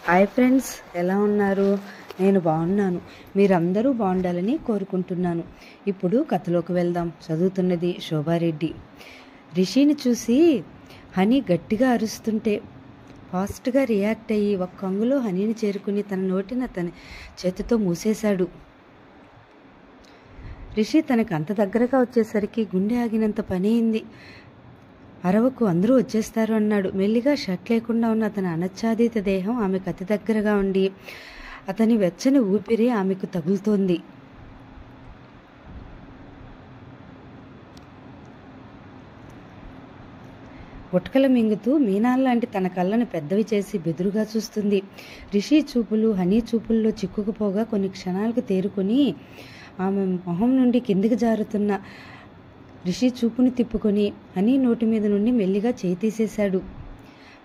Hi friends, ఎలా ఉన్నారు? నేను బాగున్నాను. మీరందరూ బాగుండాలని కోరుకుంటున్నాను. ఇప్పుడు కథలోకి వెళ్దాం. చదువుతున్నది శోభారెడ్డి. రిషిని చూసి హనీ గట్టిగా అరుస్తుంటే ఫాస్ట్గా రియాక్ట్ అయ్యి ఒక్క అంగులో హనీని చేరుకుని తన నోటిన తన చేతితో మూసేశాడు. రిషి తనకు అంత దగ్గరగా వచ్చేసరికి గుండె ఆగినంత పని అయింది. అరవకు, అందరూ వచ్చేస్తారు అన్నాడు. మెల్లిగా షర్ట్ లేకుండా ఉన్న అతని అనచ్ఛాదిత దేహం ఆమెకు అతి దగ్గరగా ఉండి అతని వెచ్చని ఊపిరి ఆమెకు తగులుతోంది. గుట్కల మింగుతూ మీనాల్లాంటి తన కళ్ళను పెద్దవి చేసి బెదురుగా చూస్తుంది. రిషి చూపులు హనీ చూపుల్లో చిక్కుకుపోగా కొన్ని క్షణాలకు తేరుకొని ఆమె మొహం నుండి కిందికి జారుతున్న రిషి చూపుని తిప్పుకొని హనీ నోటి మీద నుండి మెల్లిగా చేయి తీసేశాడు.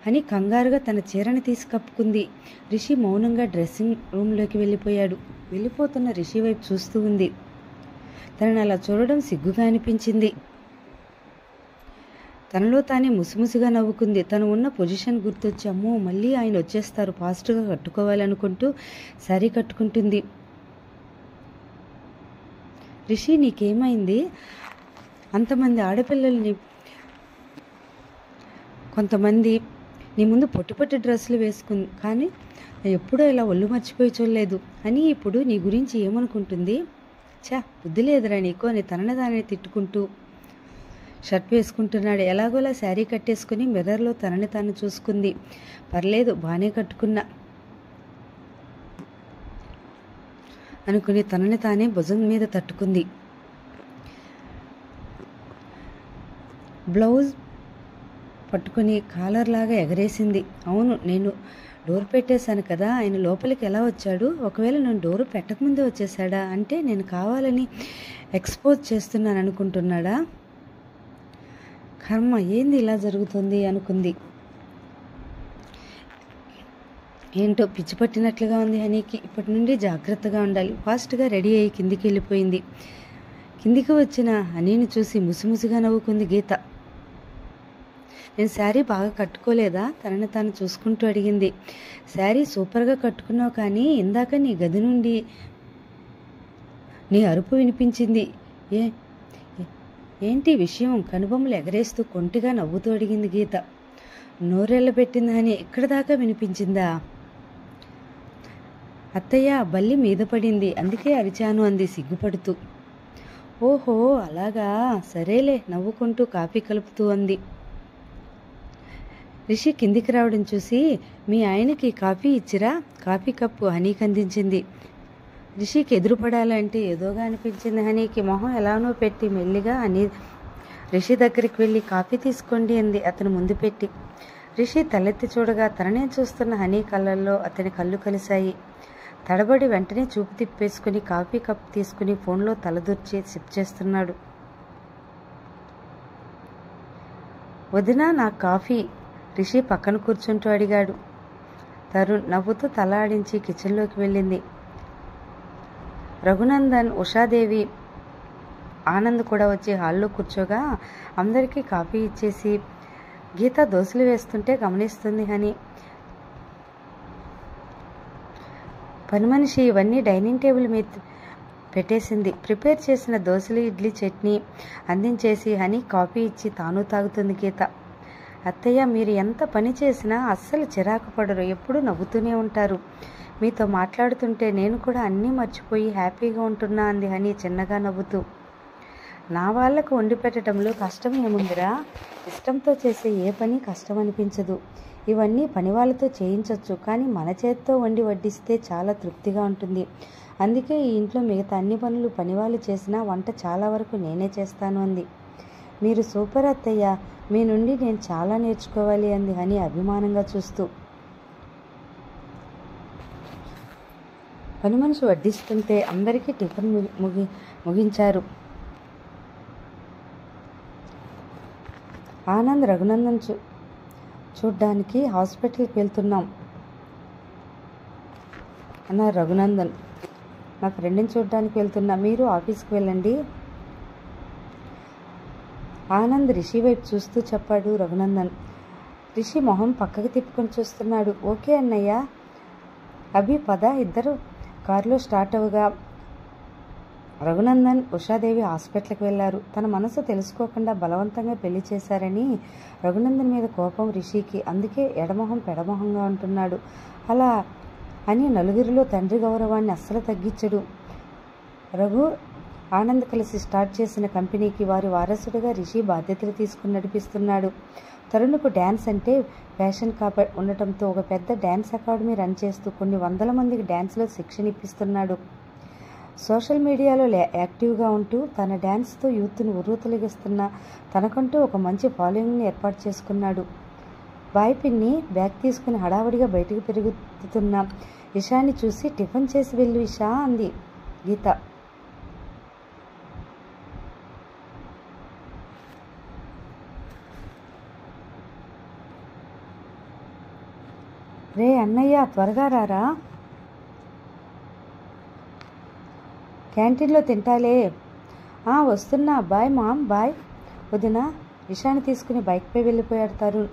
హనీ కంగారుగా తన చీరని తీసి కప్పుకుంది. రిషి మౌనంగా డ్రెస్సింగ్ రూమ్లోకి వెళ్ళిపోయాడు. వెళ్ళిపోతున్న రిషి వైపు చూస్తూ ఉంది. తనని అలా చూడడం సిగ్గుగా అనిపించింది. తనలో తానే ముసిముసిగా నవ్వుకుంది. తను ఉన్న పొజిషన్ గుర్తొచ్చి అమ్మో మళ్ళీ ఆయన వచ్చేస్తారు, ఫాస్ట్గా కట్టుకోవాలనుకుంటూ శారీ కట్టుకుంటుంది. రిషి, నీకేమైంది? అంతమంది ఆడపిల్లల్ని కొంతమంది నీ ముందు పొట్టి పొట్టి డ్రెస్సులు వేసుకుంది, కానీ ఎప్పుడూ ఇలా ఒళ్ళు మర్చిపోయి చూడలేదు అని ఇప్పుడు నీ గురించి ఏమనుకుంటుంది? బుద్ధి లేదురా నీకు అని తనని దాన్ని తిట్టుకుంటూ షర్ట్ వేసుకుంటున్నాడు. ఎలాగోలా శారీ కట్టేసుకుని మిర్రర్లో తనని తాను చూసుకుంది. పర్లేదు, బాగానే కట్టుకున్నా అనుకుని తనని తానే భుజం మీద తట్టుకుంది. బ్లౌజ్ పట్టుకుని కాలర్లాగా ఎగరేసింది. అవును, నేను డోర్ పెట్టేశాను కదా, ఆయన లోపలికి ఎలా వచ్చాడు? ఒకవేళ నేను డోరు పెట్టకముందే వచ్చేసాడా? అంటే నేను కావాలని ఎక్స్పోజ్ చేస్తున్నాను అనుకుంటున్నాడా? కర్మ, ఏంది ఇలా జరుగుతుంది అనుకుంది. ఏంటో పిచ్చి పట్టినట్లుగా ఉంది హనీకి. ఇప్పటి నుండి జాగ్రత్తగా ఉండాలి. ఫాస్ట్గా రెడీ అయ్యి కిందికి వెళ్ళిపోయింది. కిందికి వచ్చిన హనీని చూసి ముసిముసిగా నవ్వుకుంది గీత. నేను శారీ బాగా కట్టుకోలేదా? తనని తాను చూసుకుంటూ అడిగింది. శారీ సూపర్గా కట్టుకున్నావు, కానీ ఇందాక నీ గది నుండి నీ అరుపు వినిపించింది. ఏంటి విషయం? కనుబొమ్మలు ఎగరేస్తూ కొంటిగా నవ్వుతూ అడిగింది గీత. నోరెళ్ళ పెట్టింది అని ఇక్కడ దాకా వినిపించిందా? అత్తయ్య, బల్లి మీద పడింది, అందుకే అరిచాను అంది సిగ్గుపడుతూ. ఓహో అలాగా, సరేలే నవ్వుకుంటూ కాఫీ కలుపుతూ అంది. రిషి కిందికి రావడం చూసి మీ ఆయనకి కాఫీ ఇచ్చిరా? కాఫీ కప్పు హనీకి అందించింది. రిషికి ఎదురుపడాలంటే ఏదోగా అనిపించింది హనీకి. మొహం ఎలానో పెట్టి మెల్లిగా రిషి దగ్గరికి వెళ్ళి కాఫీ తీసుకోండి అంది అతను ముందు పెట్టి. రిషి తలెత్తి చూడగా తననే చూస్తున్న హనీ కళ్ళల్లో అతని కళ్ళు కలిశాయి. తడబడి వెంటనే చూపు తిప్పేసుకుని కాఫీ కప్ తీసుకుని ఫోన్లో తలదూర్చి సిప్ చేస్తున్నాడు. వదినా, నాకు కాఫీ, రిషి పక్కన కూర్చుంటూ అడిగాడు. తరుణ్ నవ్వుతూ తల ఆడించి కిచెన్లోకి వెళ్ళింది. రఘునందన్, ఉషాదేవి, ఆనంద్ కూడా వచ్చి హాల్లో కూర్చోగా అందరికీ కాఫీ ఇచ్చేసి గీత దోశలు వేస్తుంటే గమనిస్తుంది హనీ. పని మనిషి ఇవన్నీ డైనింగ్ టేబుల్ మీద పెట్టేసింది. ప్రిపేర్ చేసిన దోశలు, ఇడ్లీ, చట్నీ అందించేసి హనీ కాఫీ ఇచ్చి తాను తాగుతుంది గీత. అత్తయ్య, మీరు ఎంత పని చేసినా అస్సలు చిరాకు పడరు, ఎప్పుడూ నవ్వుతూనే ఉంటారు. మీతో మాట్లాడుతుంటే నేను కూడా అన్నీ మర్చిపోయి హ్యాపీగా ఉంటున్నా అంది హనీ చిన్నగా నవ్వుతూ. నా వాళ్లకు వండి పెట్టడంలో కష్టం ఏముందిరా? ఇష్టంతో చేసే ఏ పని కష్టం అనిపించదు. ఇవన్నీ పని వాళ్ళతో చేయించవచ్చు, కానీ మన చేతితో వండి వడ్డిస్తే చాలా తృప్తిగా ఉంటుంది. అందుకే ఈ ఇంట్లో మిగతా అన్ని పనులు పనివాళ్ళు చేసినా వంట చాలా వరకు నేనే చేస్తాను అంది. మీరు సూపర్ అత్తయ్య, మీ నుండి నేను చాలా నేర్చుకోవాలి అంది హనీ అభిమానంగా చూస్తూ. పని మనిషి వడ్డిస్తుంటే అందరికీ టిఫిన్ ముగించారు. ఆనంద్, రఘునందన్ చూడ్డానికి హాస్పిటల్కి వెళ్తున్నాం అన్నారు రఘునందన్. నా ఫ్రెండ్ని చూడ్డానికి వెళ్తున్నా, మీరు ఆఫీస్కి వెళ్ళండి. ఆనంద్ రిషి వైపు చూస్తూ చెప్పాడు రఘునందన్. రిషి మొహం పక్కకు తిప్పుకొని చూస్తున్నాడు. ఓకే అన్నయ్య, అభి పద. ఇద్దరు కారులో స్టార్ట్ అవగా రఘునందన్, ఉషాదేవి హాస్పిటల్కి వెళ్లారు. తన మనసు తెలుసుకోకుండా బలవంతంగా పెళ్లి చేశారని రఘునందన్ మీద కోపం రిషికి. అందుకే ఎడమొహం పెడమొహంగా ఉంటున్నాడు. అలా అని నలుగురిలో తండ్రి గౌరవాన్ని అస్సలు తగ్గించడు. రఘు, ఆనంద్ కలిసి స్టార్ట్ చేసిన కంపెనీకి వారి వారసుడిగా రిషి బాధ్యతలు తీసుకుని నడిపిస్తున్నాడు. తరుణ్కు డ్యాన్స్ అంటే ప్యాషన్ ఉండటంతో ఒక పెద్ద డ్యాన్స్ అకాడమీ రన్ చేస్తూ కొన్ని వందల మందికి డ్యాన్స్లో శిక్షణ ఇప్పిస్తున్నాడు. సోషల్ మీడియాలో యాక్టివ్గా ఉంటూ తన డ్యాన్స్తో యూత్ను ఉర్రూతలిగిస్తున్న తనకంటూ ఒక మంచి ఫాలోయింగ్ని ఏర్పాటు చేసుకున్నాడు. బాయ్ పిన్ని బ్యాగ్ తీసుకుని హడావుడిగా బయటికి పెరుగుతున్న ఇషాని చూసి టిఫిన్ చేసి వెళ్ళు ఇషా అంది గీత. రే అన్నయ్య, త్వరగా రారా, క్యాంటీన్లో తింటాలే. వస్తున్నా. Bye ma'am. బాయ్ వదిన. ఇషాని తీసుకుని బైక్పై వెళ్ళిపోయాడు Tarun.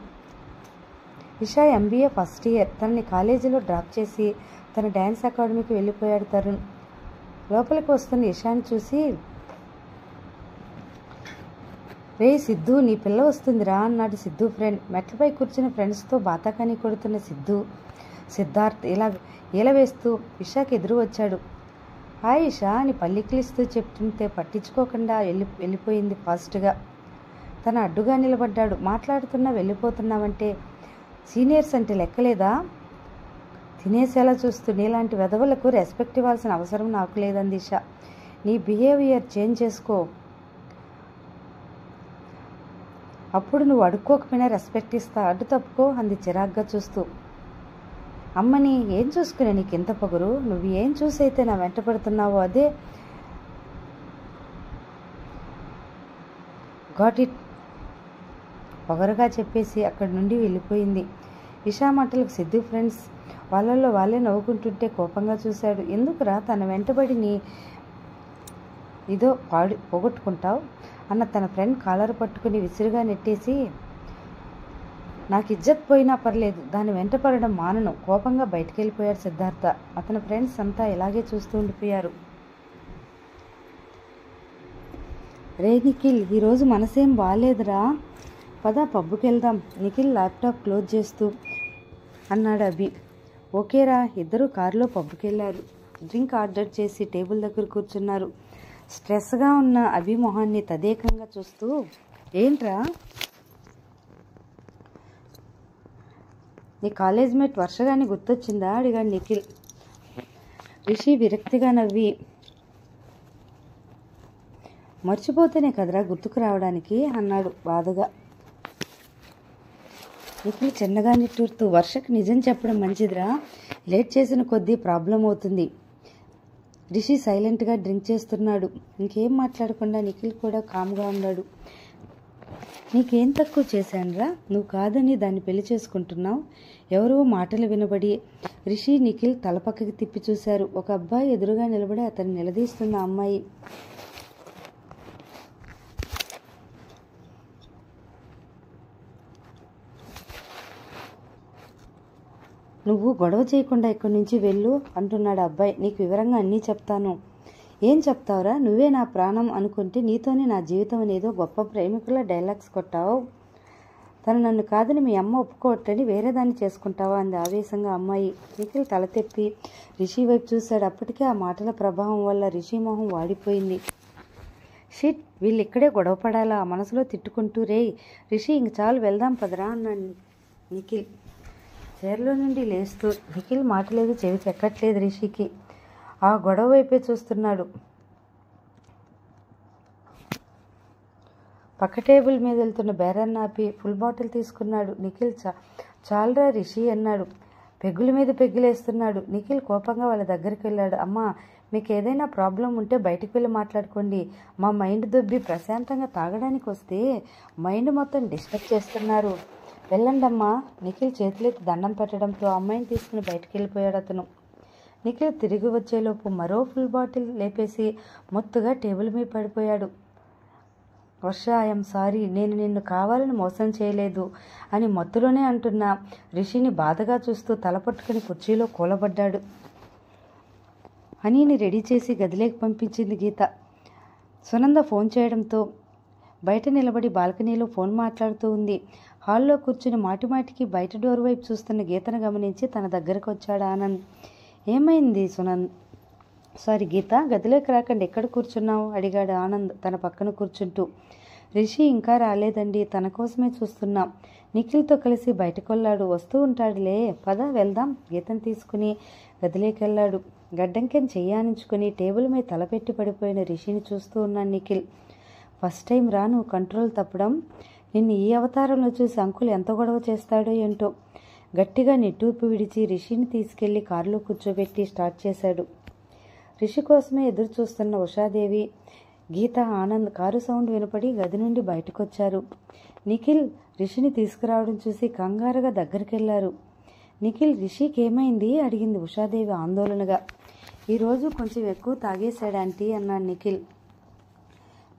Isha MBA first year. తనని కాలేజీలో డ్రాప్ చేసి తన డ్యాన్స్ అకాడమీకి వెళ్ళిపోయాడు తరుణ్. లోపలికి వస్తున్న ఇషాని చూసి, రే సిద్ధు, నీ పిల్ల వస్తుందిరా అన్నాడు సిద్ధు ఫ్రెండ్. మెట్లపై కూర్చుని ఫ్రెండ్స్తో బాతాకాని కొడుతున్న సిద్ధార్థ్ ఈల వేస్తూ ఇషాకి ఎదురు వచ్చాడు. హాయ్ ఇషా అని పల్లికిలిస్తూ చెప్తుంటే పట్టించుకోకుండా వెళ్ళిపోయింది ఫాస్ట్గా. తన అడ్డుగా నిలబడ్డాడు. మాట్లాడుతున్నా వెళ్ళిపోతున్నావంటే సీనియర్స్ అంటే లెక్కలేదా? తినేసేలా చూస్తూ, నీలాంటి వెధవలకు రెస్పెక్ట్ ఇవ్వాల్సిన అవసరం నాకు లేదంది ఇషా. నీ బిహేవియర్ చేంజ్ చేసుకో, అప్పుడు నువ్వు అడుక్కోకపోయినా రెస్పెక్ట్ ఇస్తా. అడ్డు తప్పుకో అంది చిరాగ్గా చూస్తూ. అమ్మని ఏం చూసుకునే నీకు ఎంత పొగరు? నువ్వు ఏం చూసైతే నా వెంట పడుతున్నావో అదే. గాట్ ఇట్ పొగరుగా చెప్పేసి అక్కడి నుండి వెళ్ళిపోయింది. ఇషా మాటలకు సిద్ధు ఫ్రెండ్స్ వాళ్ళల్లో వాళ్ళే నవ్వుకుంటుంటే కోపంగా చూశాడు. ఎందుకురా తన వెంటబడి నీ ఇదో పోగొట్టుకుంటావు అన్న తన ఫ్రెండ్ కాలర్ పట్టుకుని విసురుగా నెట్టేసి, నాకు ఇజ్జత్ పోయినా పర్లేదు, దాని వెంట పడడం మానను. కోపంగా బయటికి వెళ్ళిపోయాడు సిద్ధార్థ. అతని ఫ్రెండ్స్ అంతా ఇలాగే చూస్తూ ఉండిపోయారు. రే నిఖిల్, ఈరోజు మనసేం బాగాలేదురా, పద పబ్బుకి వెళ్దాం నిఖిల్ ల్యాప్టాప్ క్లోజ్ చేస్తూ అన్నాడు అభి. ఓకేరా. ఇద్దరు కారులో పబ్బుకి వెళ్ళారు. డ్రింక్ ఆర్డర్ చేసి టేబుల్ దగ్గర కూర్చున్నారు. స్ట్రెస్గా ఉన్న అభి మొహాన్ని తదేకంగా చూస్తూ, ఏంట్రా నీ కాలేజ్ మేట్ వర్షగాని గుర్తొచ్చిందా అడిగాడు నిఖిల్. రిషి విరక్తిగా నవ్వి, మర్చిపోతేనే కదరా గుర్తుకు రావడానికి అన్నాడు బాధగా. నిఖిల్ చిన్నగా నిట్టూరుతూ, వర్షకు నిజం చెప్పడం మంచిదిరా, లేట్ చేసిన కొద్దీ ప్రాబ్లం అవుతుంది. రిషి సైలెంట్గా డ్రింక్ చేస్తున్నాడు. ఇంకేం మాట్లాడకుండా నిఖిల్ కూడా కామ్గా ఉన్నాడు. నీకేం తక్కువ చేశానురా, నువ్వు కాదని దాన్ని పెళ్లి చేసుకుంటున్నావు? ఎవరో మాటలు వినబడి రిషి నిఖిల్ తల పక్కకి తిప్పి చూశారు. ఒక అబ్బాయి ఎదురుగా నిలబడి అతన్ని నిలదీస్తున్న అమ్మాయి. నువ్వు గొడవ చేయకుండా ఇక్కడి నుంచి వెళ్ళు అంటున్నాడు అబ్బాయి. నీకు వివరంగా అన్నీ చెప్తాను. ఏం చెప్తావురా? నువ్వే నా ప్రాణం అనుకుంటే నీతోనే నా జీవితం అనేదో గొప్ప ప్రేమికుల డైలాగ్స్ కొట్టావు. తను నన్ను కాదని మీ అమ్మ ఒప్పుకోవట్లని వేరే దాన్ని చేసుకుంటావా అంది ఆవేశంగా అమ్మాయి. నిఖిల్ తల తెప్పి రిషి వైపు చూశాడు. అప్పటికే ఆ మాటల ప్రభావం వల్ల రిషి మొహం వాడిపోయింది. షిట్, వీళ్ళు ఇక్కడే గొడవ పడాలా మనసులో తిట్టుకుంటూ. రే రిషి, ఇంక చాలు వెళ్దాం పదరా అన్నాడు నిఖిల్ చైర్లో నుండి లేస్తూ. నిఖిల్ మాటలేదు, చెవికి ఎక్కట్లేదు రిషికి. ఆ గొడవ వైపే చూస్తున్నాడు. పక్క టేబుల్ మీద వెళ్తున్న బేరాన్ని ఆపి ఫుల్ బాటిల్ తీసుకున్నాడు. నిఖిల్ చాలరా రిషి అన్నాడు. పెగ్గుల మీద పెగ్గులేస్తున్నాడు. నిఖిల్ కోపంగా వాళ్ళ దగ్గరికి వెళ్ళాడు. అమ్మా, మీకు ఏదైనా ప్రాబ్లం ఉంటే బయటికి వెళ్ళి మాట్లాడుకోండి. మా మైండ్ దొబ్బి ప్రశాంతంగా తాగడానికి వస్తే మైండ్ మొత్తం డిస్టర్బ్ చేస్తున్నారు. వెళ్ళండమ్మా. నిఖిల్ చేతులెత్తి దండం పెట్టడంతో అమ్మాయిని తీసుకుని బయటికి వెళ్ళిపోయాడు అతను. నిఖిల్ తిరిగి వచ్చేలోపు మరో ఫుల్ బాటిల్ లేపేసి మొత్తుగా టేబుల్ మీద పడిపోయాడు. వర్ష, ఐఎమ్ సారీ, నేను నిన్ను కావాలని మోసం చేయలేదు అని మత్తులోనే అంటున్న రిషిని బాధగా చూస్తూ తలపట్టుకుని కుర్చీలో కూలబడ్డాడు. హనీని రెడీ చేసి గదిలోకి పంపించింది గీత. సునంద ఫోన్ చేయడంతో బయట నిలబడి బాల్కనీలో ఫోన్ మాట్లాడుతూ ఉంది. హాల్లో కూర్చుని మాటిమాటికి బయట డోర్ వైపు చూస్తున్న గీతను గమనించి తన దగ్గరకు వచ్చాడు ఆనంద్. ఏమైంది గీత, గదిలోకి రాకండి, ఎక్కడ కూర్చున్నావు అడిగాడు ఆనంద్ తన పక్కన కూర్చుంటూ. రిషి ఇంకా రాలేదండి, తన కోసమే చూస్తున్నా. నిఖిల్తో కలిసి బయటకు వెళ్ళాడు, వస్తూ ఉంటాడులే, పద వెళ్దాం. గీతను తీసుకుని గదిలోకి వెళ్ళాడు. గడ్డంకెం చెయ్యానించుకుని టేబుల్ మీద తలపెట్టి పడిపోయిన రిషిని చూస్తూ ఉన్నాడు నిఖిల్. ఫస్ట్ టైం రా నువ్వు కంట్రోల్ తప్పడం. నిన్ను ఈ అవతారంలో చూసి అంకుల్ ఎంత గొడవ చేస్తాడో ఏంటో. గట్టిగా నిట్టూర్పు విడిచి రిషిని తీసుకెళ్లి కారులో కూర్చోబెట్టి స్టార్ట్ చేశాడు. రిషి కోసమే ఎదురు చూస్తున్న ఉషాదేవి, గీత, ఆనంద్ కారు సౌండ్ వినపడి గది నుండి బయటకొచ్చారు. నిఖిల్ రిషిని తీసుకురావడం చూసి కంగారుగా దగ్గరికెళ్లారు. నిఖిల్, రిషికి ఏమైంది అడిగింది ఉషాదేవి ఆందోళనగా. ఈరోజు కొంచెం ఎక్కువ తాగేశాడాంటీ అన్నాడు నిఖిల్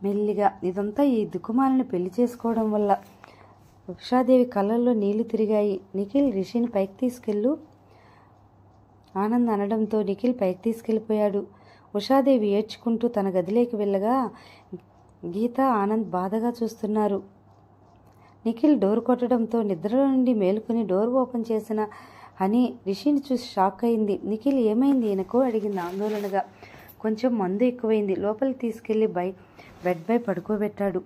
మెల్లిగా. ఇదంతా ఈ దిక్కుమాలని పెళ్లి చేసుకోవడం వల్ల. ఉషాదేవి కళ్ళల్లో నీళ్లు తిరిగాయి. నిఖిల్, రిషిని పైకి తీసుకెళ్ళు ఆనంద్ అనడంతో నిఖిల్ పైకి తీసుకెళ్లిపోయాడు. ఉషాదేవి ఏడ్చుకుంటూ తన గదిలోకి వెళ్ళగా గీత, ఆనంద్ బాధగా చూస్తున్నారు. నిఖిల్ డోర్ కొట్టడంతో నిద్రలో నుండి మేలుకుని డోర్ ఓపెన్ చేసిన హనీ రిషిని చూసి షాక్ అయింది. నిఖిల్, ఏమైంది ఈయనకు అడిగింది ఆందోళనగా. కొంచెం మందు ఎక్కువైంది, లోపలికి తీసుకెళ్లి బెడ్ పై పడుకోబెట్టాడు.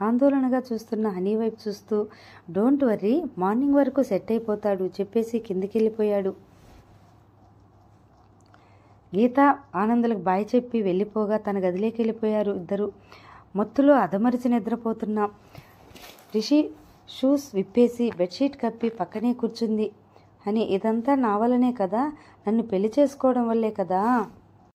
ఆందోళనగా చూస్తున్న హనీ వైపు చూస్తూ, డోంట్ వర్రీ, మార్నింగ్ వరకు సెట్ అయిపోతాడు చెప్పేసి కిందికెళ్ళిపోయాడు. గీత, ఆనందులకు బాయ్ చెప్పి వెళ్ళిపోగా తన గదిలోకి వెళ్ళిపోయారు ఇద్దరు. మత్తులో అదమరిచి నిద్రపోతున్న రిషి షూస్ విప్పేసి బెడ్షీట్ కప్పి పక్కనే కూర్చుంది. అని ఇదంతా నా వల్లనే కదా, నన్ను పెళ్లి చేసుకోవడం వల్లే కదా